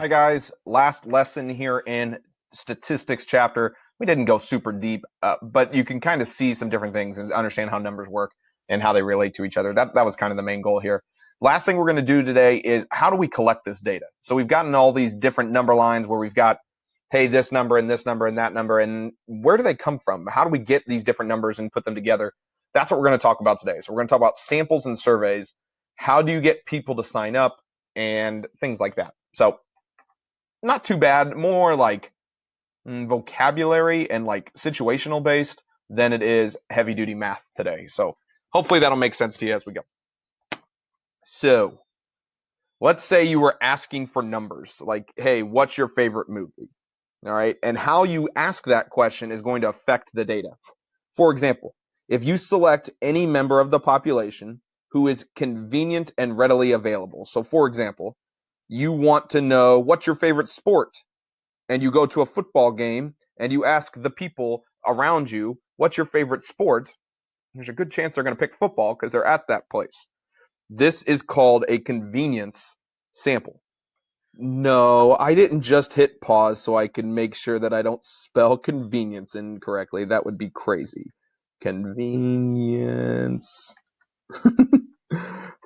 Hi guys, last lesson here in statistics chapter. We didn't go super deep, but you can kind of see some different things and understand how numbers work and how they relate to each other. That was kind of the main goal here. Last thing we're going to do today is how do we collect this data? So we've gotten all these different number lines where we've got, hey, this number and this number and that number, and where do they come from? How do we get these different numbers and put them together? That's what we're going to talk about today. So we're going to talk about samples and surveys. How do you get people to sign up and things like that? So not too bad, more like vocabulary and like situational based than it is heavy duty math today. So hopefully that'll make sense to you as we go. So let's say you were asking for numbers like, hey, what's your favorite movie? All right. And how you ask that question is going to affect the data. For example, if you select any member of the population who is convenient and readily available. So for example, you want to know what's your favorite sport, and you go to a football game and you ask the people around you, what's your favorite sport? There's a good chance they're going to pick football because they're at that place. This is called a convenience sample. No, I didn't just hit pause so I can make sure that I don't spell convenience incorrectly. That would be crazy. Convenience.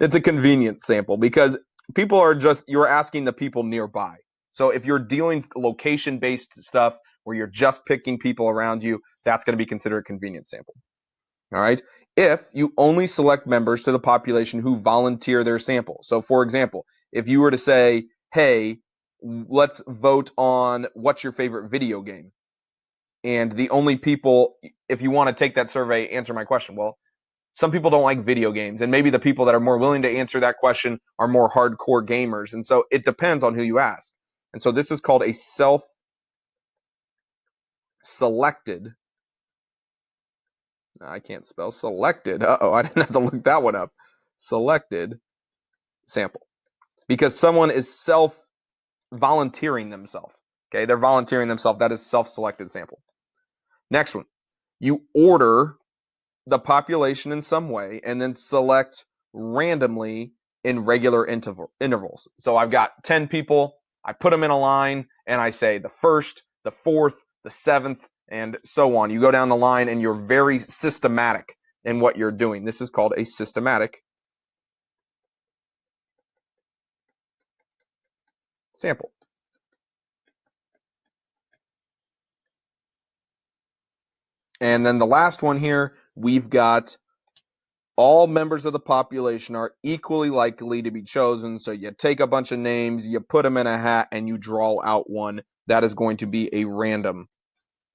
It's a convenience sample because people are just, you're asking the people nearby. So if you're dealing location based stuff where you're just picking people around you, that's going to be considered a convenience sample. All right. If you only select members to the population who volunteer their sample. So for example, if you were to say, hey, let's vote on what's your favorite video game. And the only people, if you want to take that survey, answer my question. Well, some people don't like video games, and maybe the people that are more willing to answer that question are more hardcore gamers. And so it depends on who you ask. And so this is called a self-selected. I can't spell selected. Uh-oh, I didn't have to look that one up. Selected sample. Because someone is self-volunteering themselves. Okay, they're volunteering themselves. That is self-selected sample. Next one. You order the population in some way and then select randomly in regular intervals. So I've got 10 people, I put them in a line, and I say the first, the fourth, the seventh, and so on. You go down the line and you're very systematic in what you're doing. This is called a systematic sample. And then the last one here, we've got all members of the population are equally likely to be chosen. So you take a bunch of names, you put them in a hat, and you draw out one. That is going to be a random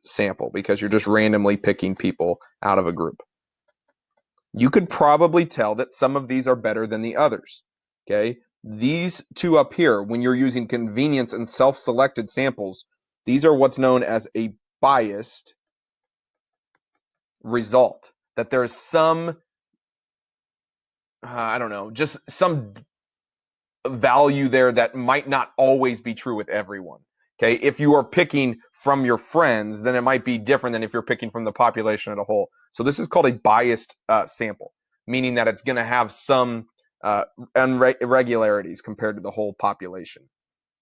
sample because you're just randomly picking people out of a group. You could probably tell that some of these are better than the others. Okay, these two up here, when you're using convenience and self-selected samples, these are what's known as a biased result. That there's some, I don't know, just some value there that might not always be true with everyone. Okay, if you are picking from your friends, then it might be different than if you're picking from the population as a whole. So this is called a biased sample, meaning that it's going to have some irregularities compared to the whole population.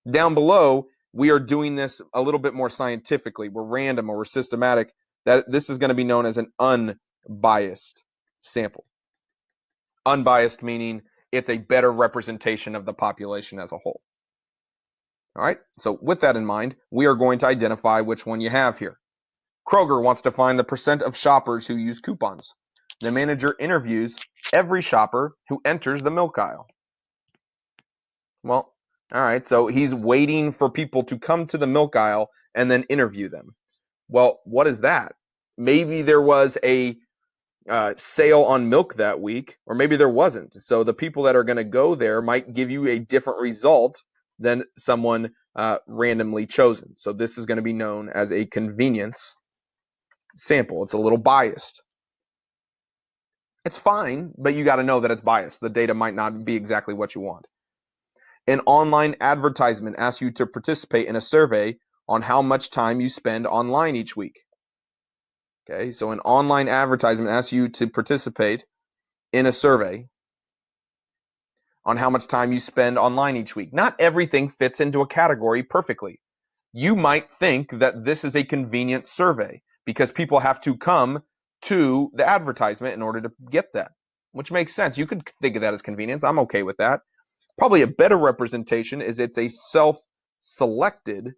Down below, we are doing this a little bit more scientifically. We're random or we're systematic. That this is going to be known as an unbiased sample. Unbiased meaning it's a better representation of the population as a whole. All right, so with that in mind, we are going to identify which one you have here. Kroger wants to find the percent of shoppers who use coupons. The manager interviews every shopper who enters the milk aisle. Well, all right, so he's waiting for people to come to the milk aisle and then interview them. Well, what is that? Maybe there was a sale on milk that week, or maybe there wasn't. So the people that are going to go there might give you a different result than someone randomly chosen. So this is going to be known as a convenience sample. It's a little biased. It's fine, but you got to know that it's biased. The data might not be exactly what you want. An online advertisement asks you to participate in a survey on how much time you spend online each week. Okay, so an online advertisement asks you to participate in a survey on how much time you spend online each week. Not everything fits into a category perfectly. You might think that this is a convenient survey because people have to come to the advertisement in order to get that, which makes sense. You could think of that as convenience. I'm okay with that. Probably a better representation is it's a self-selected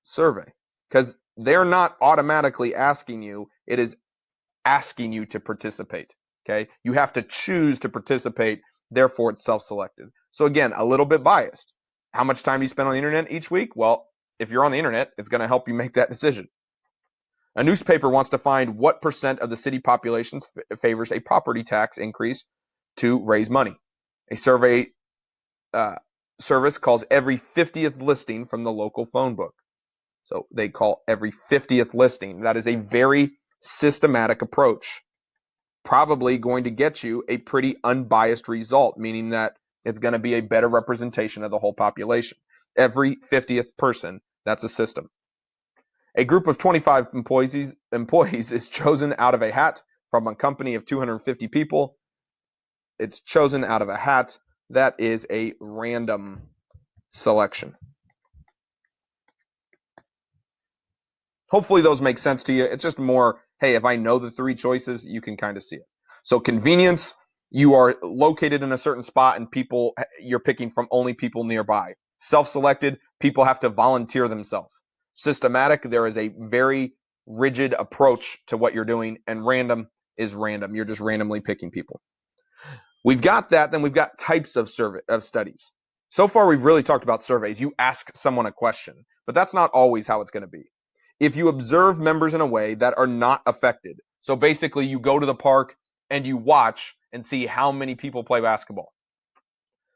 survey because they're not automatically asking you. It is asking you to participate. Okay, you have to choose to participate, therefore it's self-selected. So again, a little bit biased. How much time do you spend on the internet each week? Well, if you're on the internet, it's going to help you make that decision. A newspaper wants to find what percent of the city population favors a property tax increase to raise money. A survey service calls every 50th listing from the local phone book. So they call every 50th listing. That is a very systematic approach. Probably going to get you a pretty unbiased result, meaning that it's going to be a better representation of the whole population. Every 50th person, that's a system. A group of 25 employees is chosen out of a hat from a company of 250 people. It's chosen out of a hat. That is a random selection. Hopefully those make sense to you. It's just more, hey, if I know the three choices, you can kind of see it. So convenience, you are located in a certain spot and you're picking from only people nearby. Self-selected, people have to volunteer themselves. Systematic, there is a very rigid approach to what you're doing, and random is random. You're just randomly picking people. We've got that, then we've got types of studies. So far, we've really talked about surveys. You ask someone a question, but that's not always how it's going to be. If you observe members in a way that are not affected, so basically you go to the park and you watch and see how many people play basketball,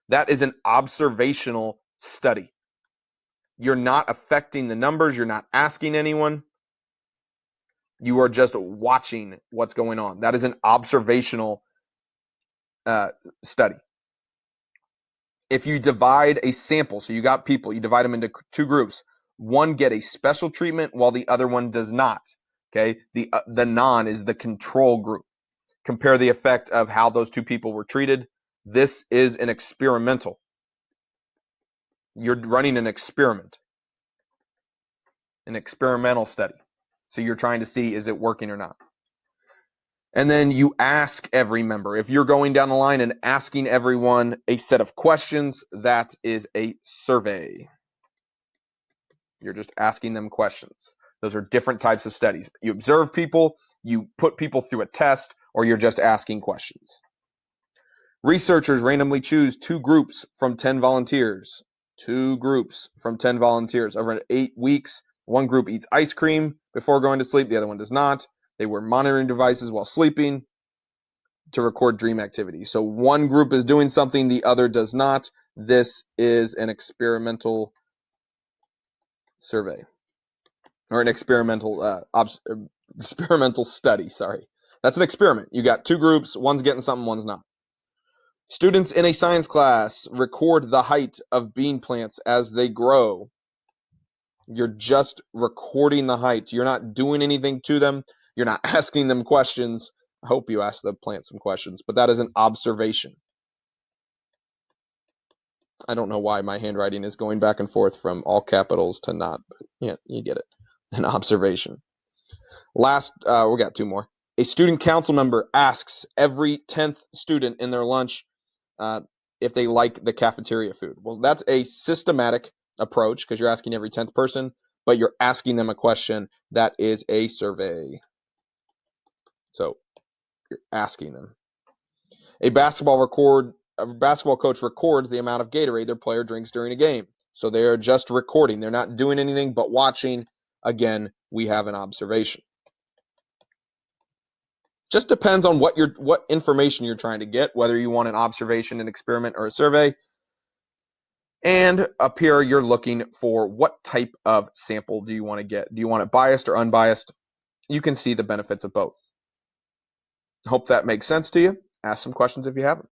that is an observational study. You're not affecting the numbers. You're not asking anyone. You are just watching what's going on. That is an observational study. If you divide a sample, so you got people, you divide them into two groups. One get a special treatment while the other one does not. Okay, the non is the control group. Compare the effect of how those two people were treated. This is an experimental. You're running an experiment, an experimental study. So you're trying to see, is it working or not? And then you ask every member. If you're going down the line and asking everyone a set of questions, that is a survey. You're just asking them questions. Those are different types of studies. You observe people, you put people through a test, or you're just asking questions. Researchers randomly choose two groups from 10 volunteers. Two groups from 10 volunteers. Over 8 weeks, one group eats ice cream before going to sleep, the other one does not. They wear monitoring devices while sleeping to record dream activity. So one group is doing something, the other does not. This is an experimental survey. Or an experimental study, sorry. That's an experiment. You got two groups, one's getting something, one's not. Students in a science class record the height of bean plants as they grow. You're just recording the height. You're not doing anything to them. You're not asking them questions. I hope you ask the plant some questions, but that is an observation. I don't know why my handwriting is going back and forth from all capitals to not. Yeah, you get it. An observation. Last, we got two more. A student council member asks every 10th student in their lunch if they like the cafeteria food. Well, that's a systematic approach because you're asking every 10th person, but you're asking them a question. That is a survey. So you're asking them. A basketball coach records the amount of Gatorade their player drinks during a game. So they are just recording. They're not doing anything but watching. Again, we have an observation. Just depends on what information you're trying to get, whether you want an observation, an experiment, or a survey. And up here, you're looking for what type of sample do you want to get? Do you want it biased or unbiased? You can see the benefits of both. Hope that makes sense to you. Ask some questions if you haven't.